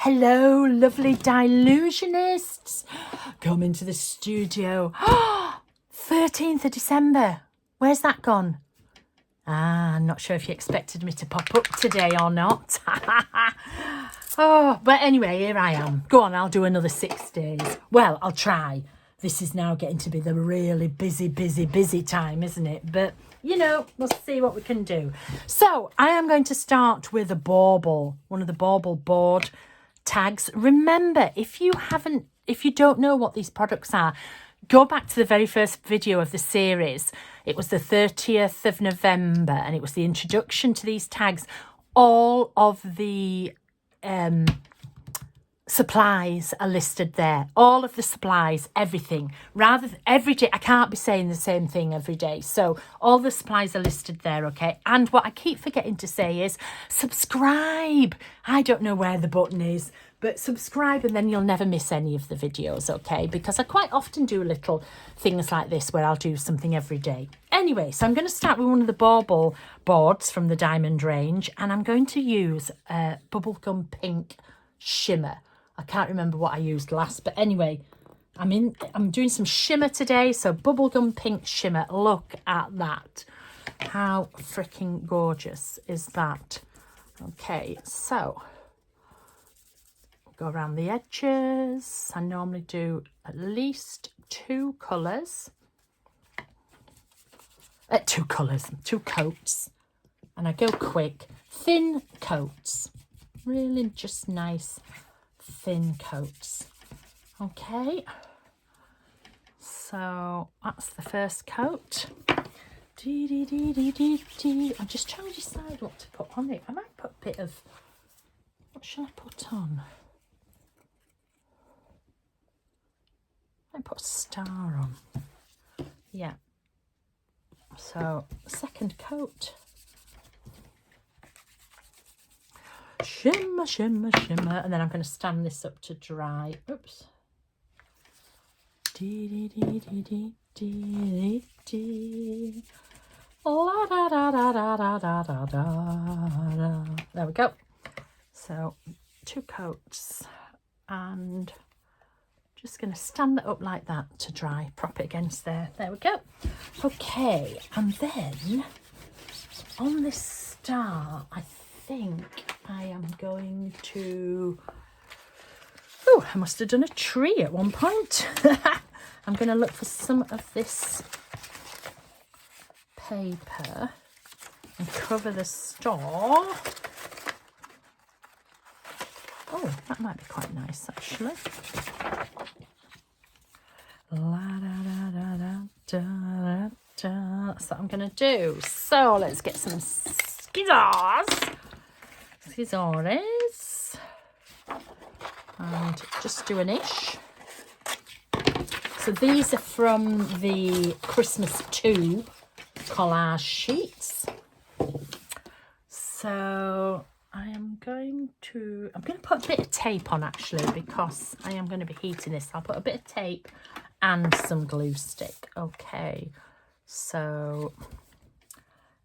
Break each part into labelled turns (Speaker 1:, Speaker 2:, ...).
Speaker 1: Hello, lovely Dylusionists. Come into the studio. 13th of December. Where's that gone? I'm not sure if you expected me to pop up today or not. Oh, but anyway, here I am. Go on, I'll do another 6 days. Well, I'll try. This is now getting to be the really busy time, isn't it? But, you know, we'll see what we can do. So, I am going to start with a bauble, one of the bauble board tags. Remember, if you don't know what these products are, go back to the very first video of the series. It was the 30th of November and it was the introduction to these tags. All of the supplies are listed there. All of the supplies, everything. Rather than every day, I can't be saying the same thing every day. So all the supplies are listed there, okay? And what I keep forgetting to say is subscribe. I don't know where the button is, but subscribe and then you'll never miss any of the videos, okay? Because I quite often do little things like this where I'll do something every day. Anyway, so I'm going to start with one of the bauble boards from the Diamond range, and I'm going to use bubblegum pink shimmer. I can't remember what I used last, but anyway, I'm doing some shimmer today, so bubblegum pink shimmer. Look at that. How freaking gorgeous is that? Okay, so go around the edges. I normally do at least two coats, and I go quick. Thin coats, really just nice thin coats. Okay, so that's the first coat. I'm just trying to decide what to put on it. I might put a bit of, what shall I put on? I might put a star on. Yeah. So second coat. Shimmer, shimmer, shimmer. And then I'm going to stand this up to dry. Oops. La da da da da da da da da. There we go. So 2 coats, and just going to stand it up like that to dry. Prop it against there. There we go. Okay, and then on this star, I think I am going to... Oh, I must have done a tree at one point. I'm going to look for some of this paper and cover the star. Oh, that might be quite nice, actually. La da da da da da da. That's what I'm going to do. So let's get some scissors. And just do an ish. So these are from the Christmas 2 collage sheets. So I'm going to put a bit of tape on, actually, because I am going to be heating this. I'll put a bit of tape and some glue stick. Okay, so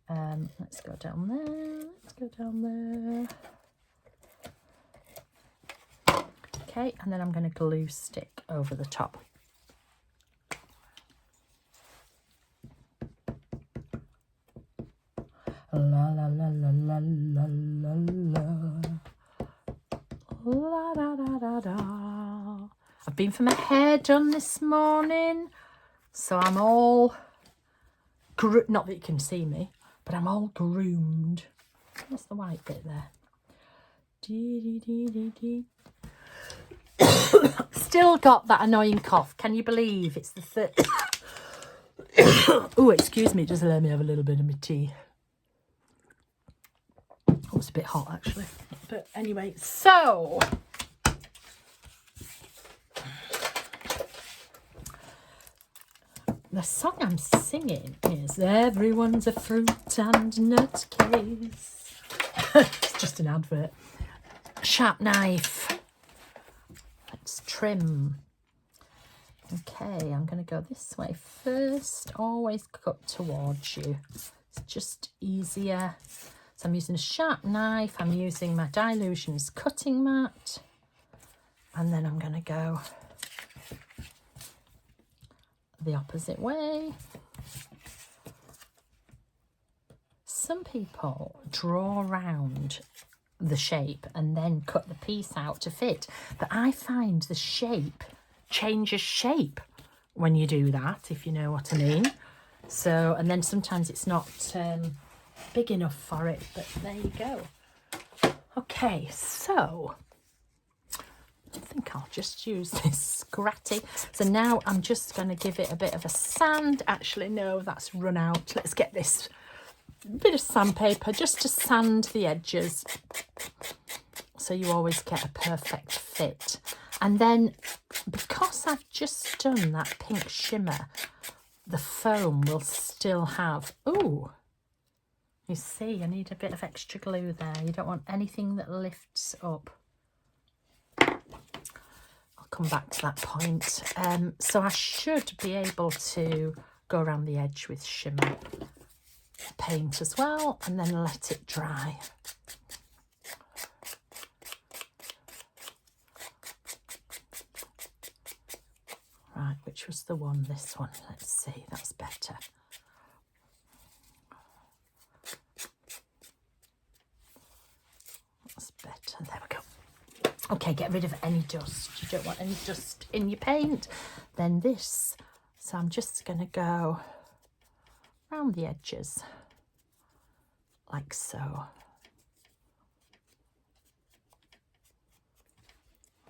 Speaker 1: let's go down there. Let's go down there. Okay, and then I'm going to glue stick over the top. La la la la la la la la. La da da da da. I've been for my hair done this morning, so I'm all not that you can see me, but I'm all groomed. What's the white bit there? Still got that annoying cough. Can you believe it's the third? Oh, excuse me, just let me have a little bit of my tea. Oh, it's a bit hot, actually. But anyway, so the song I'm singing is Everyone's a Fruit and Nut Case. It's just an advert. Sharp knife. Let's trim. Okay, I'm going to go this way first. Always cut towards you. It's just easier. So I'm using a sharp knife. I'm using my Dylusions cutting mat. And then I'm going to go the opposite way. Some people draw around the shape and then cut the piece out to fit, but I find the shape changes shape when you do that, if you know what I mean. So, and then sometimes it's not big enough for it, but there you go. Okay, so I think I'll just use this scratty. So now I'm just going to give it a bit of a sand. Actually, no, that's run out. Let's get this bit of sandpaper just to sand the edges, so you always get a perfect fit. And then, because I've just done that pink shimmer, the foam will still have, ooh, you see, I need a bit of extra glue there. You don't want anything that lifts up. I'll come back to that point. So I should be able to go around the edge with shimmer paint as well, and then let it dry. Right, which was the one? This one. Let's see, that's better. That's better. There we go. Okay, get rid of any dust. You don't want any dust in your paint. Then this. So I'm just going to go around the edges like so.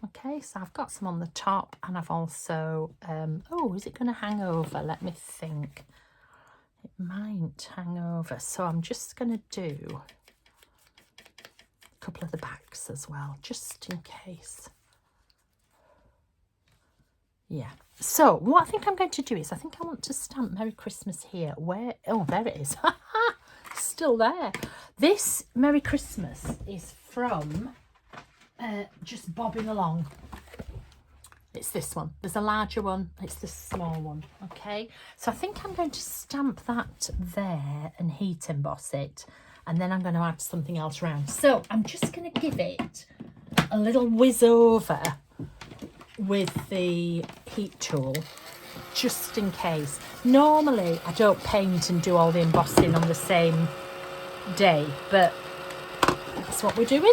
Speaker 1: Okay, so I've got some on the top, and I've also oh, is it going to hang over? Let me think. It might hang over, so I'm just going to do a couple of the backs as well, just in case. Yeah, so what I think I'm going to do is, I think I want to stamp Merry Christmas here. Where? Oh, there it is. Still there. This Merry Christmas is from Just Bobbing Along. It's this one. There's a larger one. It's this small one. Okay, so I think I'm going to stamp that there and heat emboss it, and then I'm going to add something else around. So I'm just going to give it a little whiz over with the heat tool, just in case. Normally I don't paint and do all the embossing on the same day, but that's what we're doing.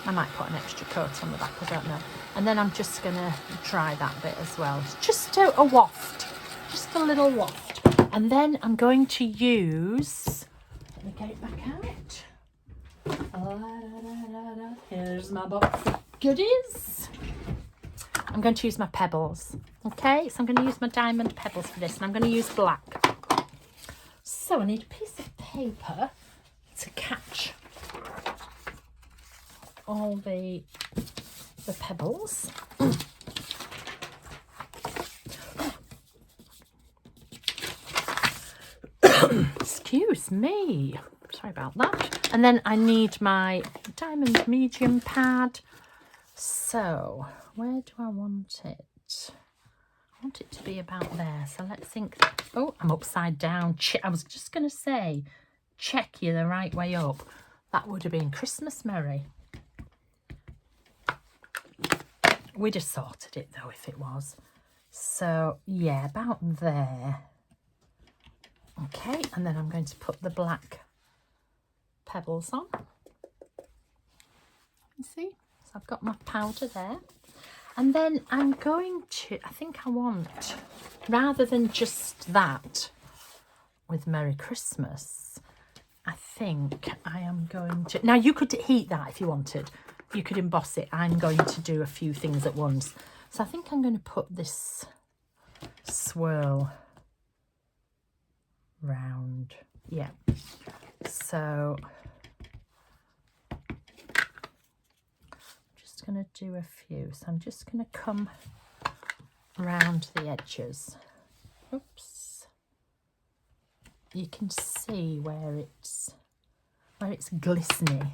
Speaker 1: I might put an extra coat on the back, I don't know. And then I'm just going to dry that bit as well. Just a waft, just a little waft. And then I'm going to use, let me get it back out. Here's my box of goodies. I'm going to use my pebbles. Okay, so I'm going to use my diamond pebbles for this, and I'm going to use black. So I need a piece of paper to catch all the pebbles. Excuse me, sorry about that. And then I need my diamond medium pad. So where do I want it? I want it to be about there. So let's think. Oh, I'm upside down. I was just going to say, check you're the right way up. That would have been Christmas Merry. We'd have sorted it though if it was. So yeah, about there. Okay, and then I'm going to put the black pebbles on. You see? So I've got my powder there. And then I'm going to, I think I want, rather than just that with Merry Christmas, I think I am going to, now you could heat that if you wanted. You could emboss it. I'm going to do a few things at once. So I think I'm going to put this swirl round. Yeah. So just going to do a few. So I'm just going to come round the edges. Oops. You can see where it's glistening.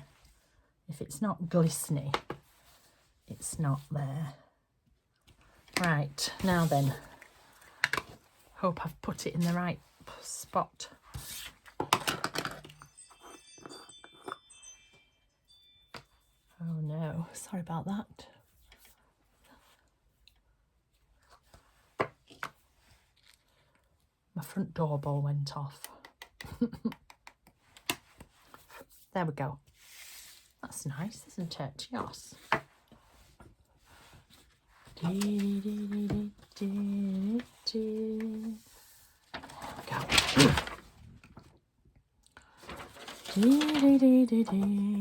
Speaker 1: If it's not glistening, it's not there. Right, now then, Hope I've put it in the right spot. Oh no, sorry about that. My front doorbell went off. There we go. That's nice, isn't it? Yes.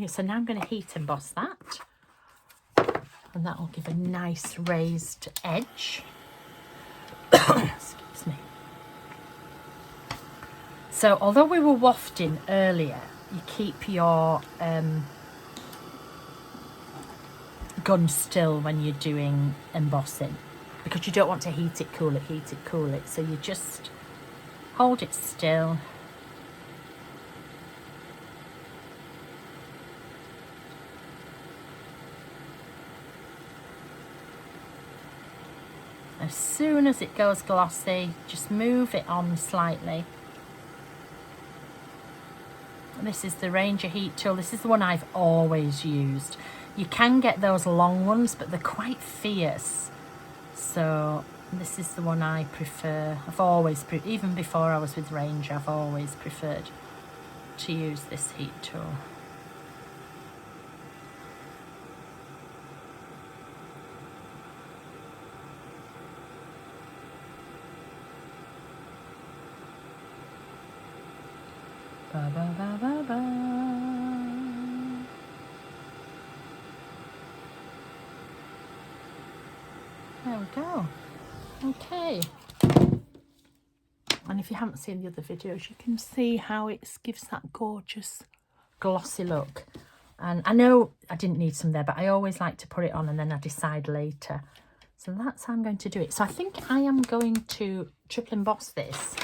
Speaker 1: So now I'm going to heat emboss that, and that will give a nice raised edge. Excuse me. So although we were wafting earlier, you keep your gun still when you're doing embossing, because you don't want to heat it, cool it. So you just hold it still. As soon as it goes glossy, just move it on slightly. And this is the Ranger heat tool. This is the one I've always used. You can get those long ones, but they're quite fierce. So this is the one I prefer. I've always, even before I was with Ranger, I've always preferred to use this heat tool. Ba, ba, ba, ba, ba. There we go. Okay. And if you haven't seen the other videos, you can see how it gives that gorgeous glossy look. And I know I didn't need some there, but I always like to put it on and then I decide later. So that's how I'm going to do it. So I think I am going to triple emboss this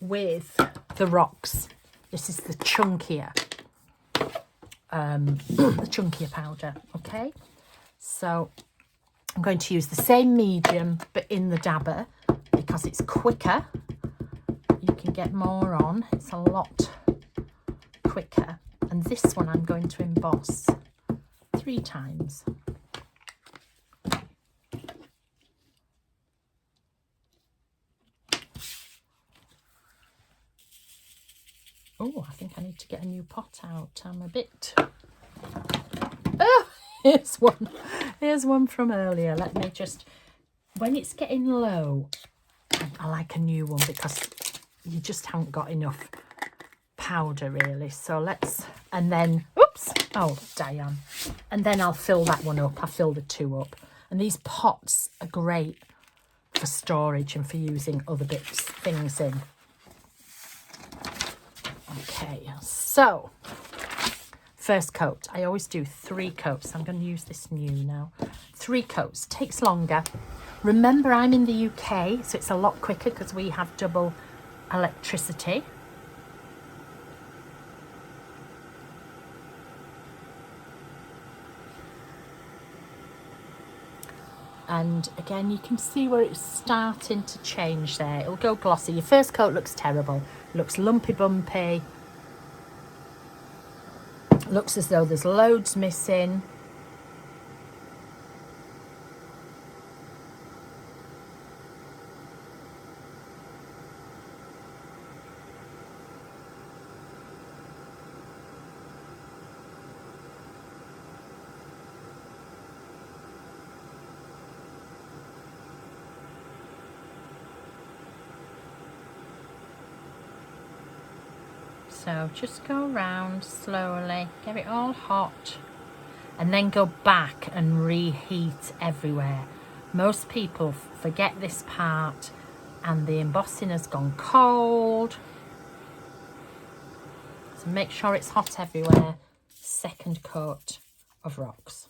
Speaker 1: with the rocks. This is the chunkier powder. Okay, so I'm going to use the same medium but in the dabber because it's quicker. You can get more on, it's a lot quicker. And this one I'm going to emboss 3 times. Oh, I think I need to get a new pot out. I'm a bit... Oh, here's one. Here's one from earlier. Let me just... When it's getting low, I like a new one because you just haven't got enough powder, really. So let's... And then... Oops! Oh, Diane. And then I'll fill that one up. I filled the 2 up. And these pots are great for storage and for using other things in. Okay, so first coat. I always do 3 coats. I'm going to use this new now. 3 coats. Takes longer. Remember, I'm in the UK, so it's a lot quicker because we have double electricity. And again, you can see where it's starting to change there. It'll go glossy. Your first coat looks terrible. Looks lumpy bumpy. Looks as though there's loads missing. So just go around slowly, get it all hot, and then go back and reheat everywhere. Most people forget this part and the embossing has gone cold. So make sure it's hot everywhere. Second coat of rocks.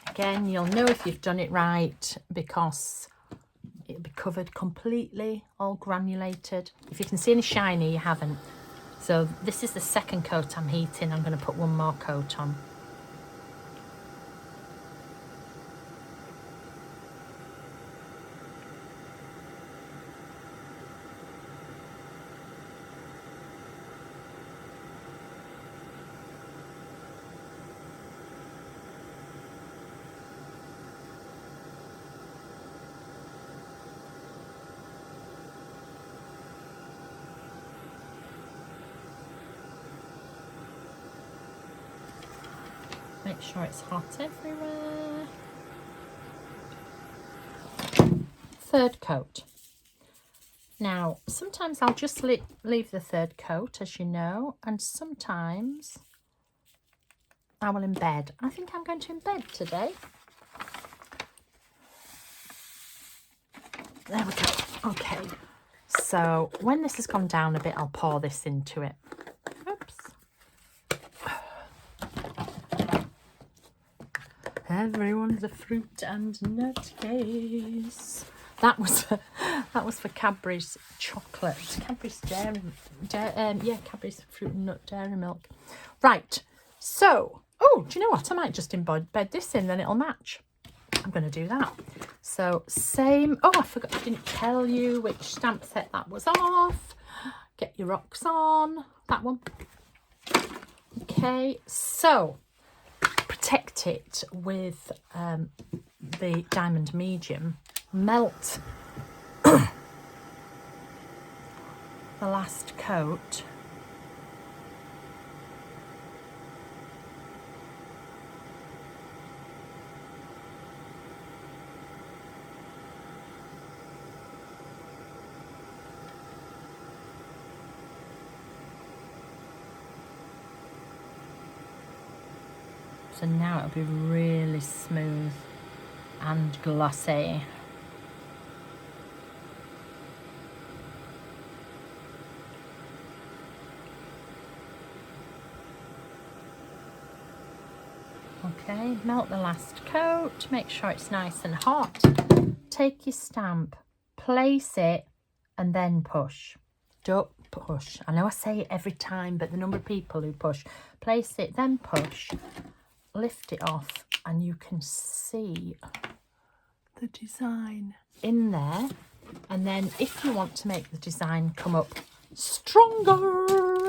Speaker 1: Again, you'll know if you've done it right because it'll be covered completely, all granulated. If you can see any shiny, you haven't. So this is the second coat I'm heating. I'm going to put one more coat on. Make sure it's hot everywhere. Third coat. Now, sometimes I'll just leave the third coat, as you know, and sometimes I will embed. I think I'm going to embed today. There we go. Okay. So when this has gone down a bit, I'll pour this into it. Oops. Everyone's a fruit and nut case. That was for Cadbury's chocolate. Cadbury's Cadbury's fruit and nut dairy milk. Right. So, oh, do you know what? I might just embed this in, then it'll match. I'm going to do that. So same. Oh, I forgot. I didn't tell you which stamp set that was off. Get your rocks on. That one. Okay. So protect it with the diamond medium. Melt the last coat. So now it'll be really smooth and glossy. Okay, melt the last coat, make sure it's nice and hot. Take your stamp, place it, and then push. Don't push. I know I say it every time, but the number of people who push. Place it, then push. Lift it off, and you can see the design in there. And then if you want to make the design come up stronger,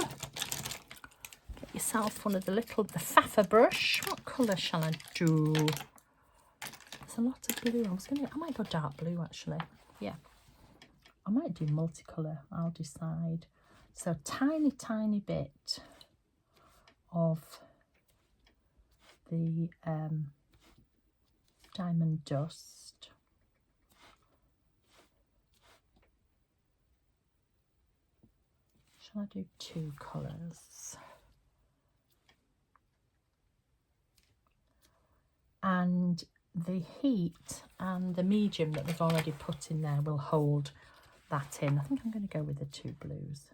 Speaker 1: get yourself one of the Fafa brush. What colour shall I do? There's a lot of blue. I might go dark blue actually. Yeah, I might do multicolour. I'll decide. So tiny bit of the diamond dust. Shall I do two colours? And the heat and the medium that we've already put in there will hold that in. I think I'm going to go with the two blues.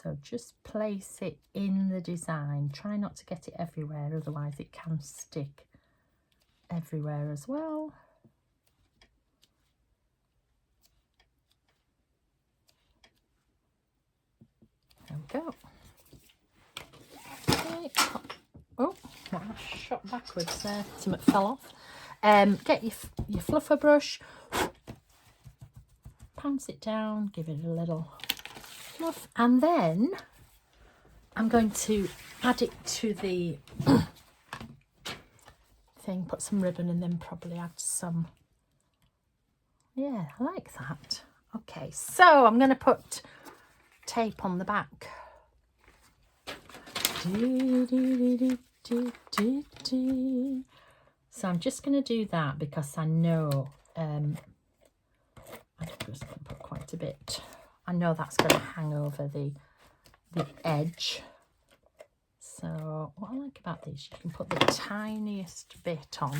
Speaker 1: So just place it in the design. Try not to get it everywhere, otherwise it can stick everywhere as well. There we go. Okay. Oh, I shot backwards there. Something fell off. Get your fluffer brush, pounce it down, give it a little fluff, and then I'm going to add it to the thing, put some ribbon, and then probably add some. Yeah, I like that. Okay, so I'm going to put tape on the back. So I'm just going to do that because I know I'm just going to put quite a bit. I know that's going to hang over the edge. So what I like about these, you can put the tiniest bit on.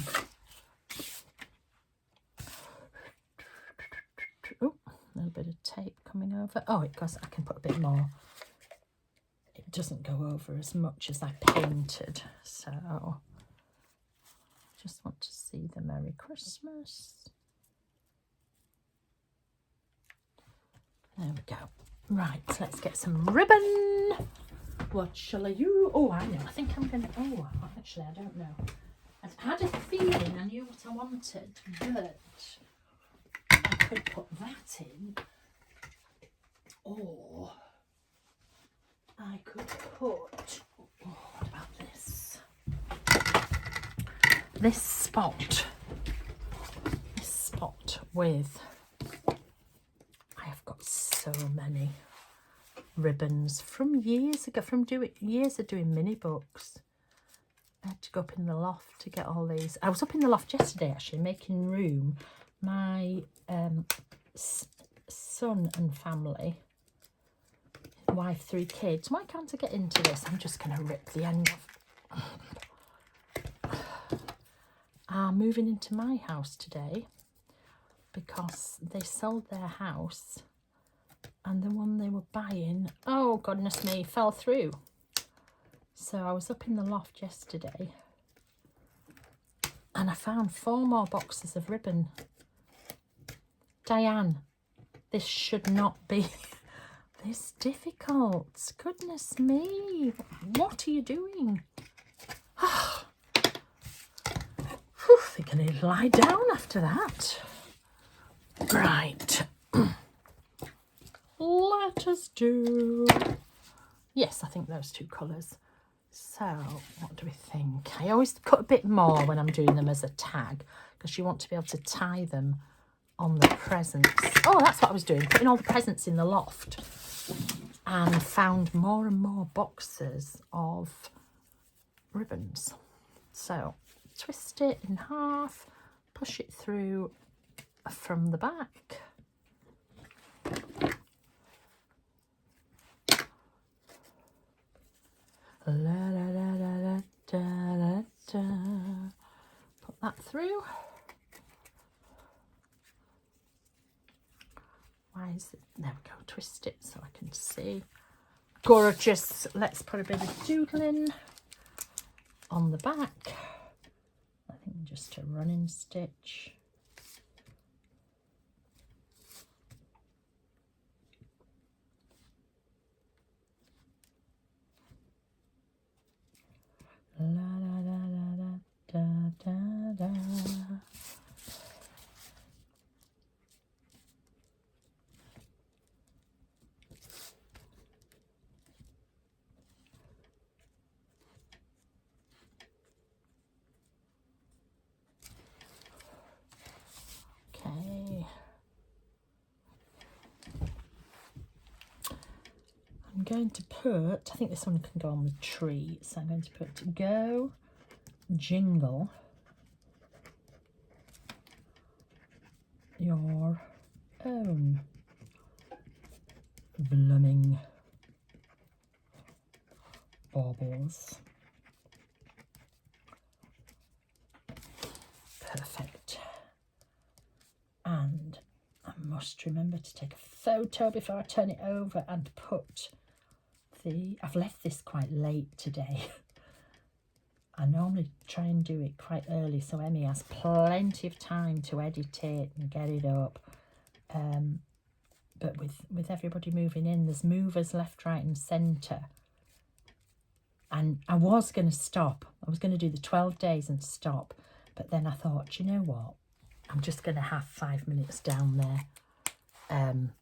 Speaker 1: Oh, a little bit of tape coming over. Oh, it goes. I can put a bit more. It doesn't go over as much as I painted. So just want to see the Merry Christmas. There we go. Right, let's get some ribbon. What shall I use? Oh, I know. I think I'm going to... Oh, actually, I don't know. I had a feeling I knew what I wanted, but I could put that in. Or I could put... Oh, what about this? This spot with... I have got so many ribbons from years ago, from years of doing mini books. I had to go up in the loft to get all these. I was up in the loft yesterday actually making room. My son and family, wife, 3 kids. Why can't I get into this? I'm just going to rip the end off. Are moving into my house today because they sold their house and the one they were buying, oh goodness me, fell through. So I was up in the loft yesterday and I found 4 more boxes of ribbon. Diane, this should not be this difficult. Goodness me, what are you doing? I think I need to lie down after that. Right. Let us do... Yes, I think those 2 colours. So, what do we think? I always cut a bit more when I'm doing them as a tag because you want to be able to tie them on the presents. Oh, that's what I was doing, putting all the presents in the loft, and found more and more boxes of ribbons. So, twist it in half, push it through from the back. La, da, da, da, da, da, da. Put that through. Why is it? There we go. Twist it so I can see. Gorgeous. Let's put a bit of doodling on the back. I think just a running stitch. La da da da da da da da. Okay. I'm going to put, I think this one can go on the tree, so I'm going to put go jingle your own blooming baubles. Perfect. And I must remember to take a photo before I turn it over and put the... I've left this quite late today. I normally try and do it quite early so Emmy has plenty of time to edit it and get it up. But with everybody moving in, there's movers left, right and centre. And I was going to stop. I was going to do the 12 days and stop. But then I thought, you know what? I'm just going to have 5 minutes down there. In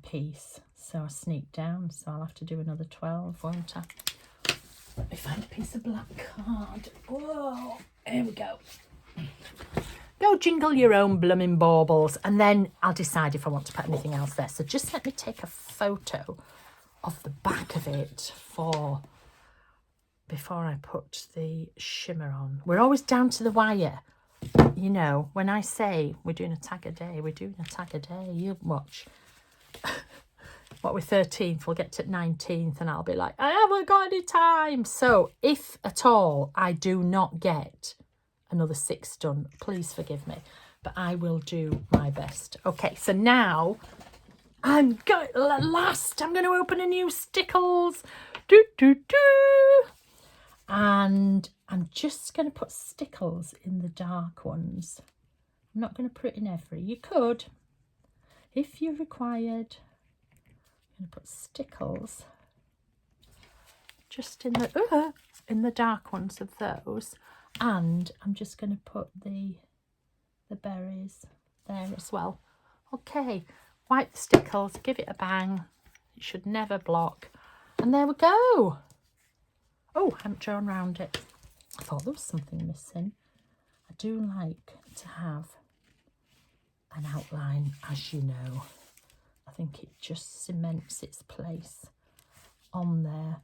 Speaker 1: peace. So I sneaked down. So I'll have to do another 12, won't I? Let me find a piece of black card. Whoa. Here we go. Go jingle your own blooming baubles. And then I'll decide if I want to put anything else there. So just let me take a photo of the back of it before I put the shimmer on. We're always down to the wire. You know, when I say we're doing a tag a day, we're doing a tag a day. You watch. What, we're 13th, we'll get to 19th and I'll be like, I haven't got any time. So if at all I do not get another 6 done, please forgive me. But I will do my best. Okay, so now I'm going, at last, I'm going to open a new Stickles. And I'm just going to put Stickles in the dark ones. I'm not going to put it in every. You could, if you required. I'm going to put stickles just in the dark ones of those, and I'm just going to put the berries there as well. Okay, wipe the stickles, give it a bang. It should never block, and there we go. Oh, I haven't drawn around it. I thought there was something missing. I do like to have an outline, as you know. I think it just cements its place on there.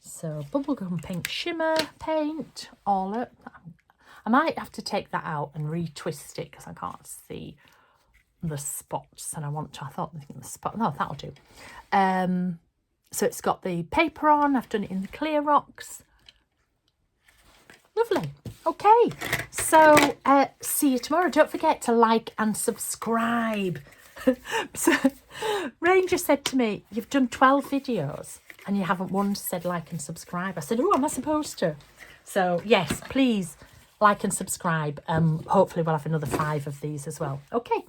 Speaker 1: So bubblegum pink shimmer paint all up. I might have to take that out and retwist it because I can't see the spots, and I thought the spot. No, that'll do. So it's got the paper on. I've done it in the clear rocks. Lovely. Okay, so see you tomorrow. Don't forget to like and subscribe. So Ranger said to me, you've done 12 videos and you haven't once said like and subscribe. I said, oh, am I supposed to? So yes, please like and subscribe. Hopefully we'll have another 5 of these as well. Okay.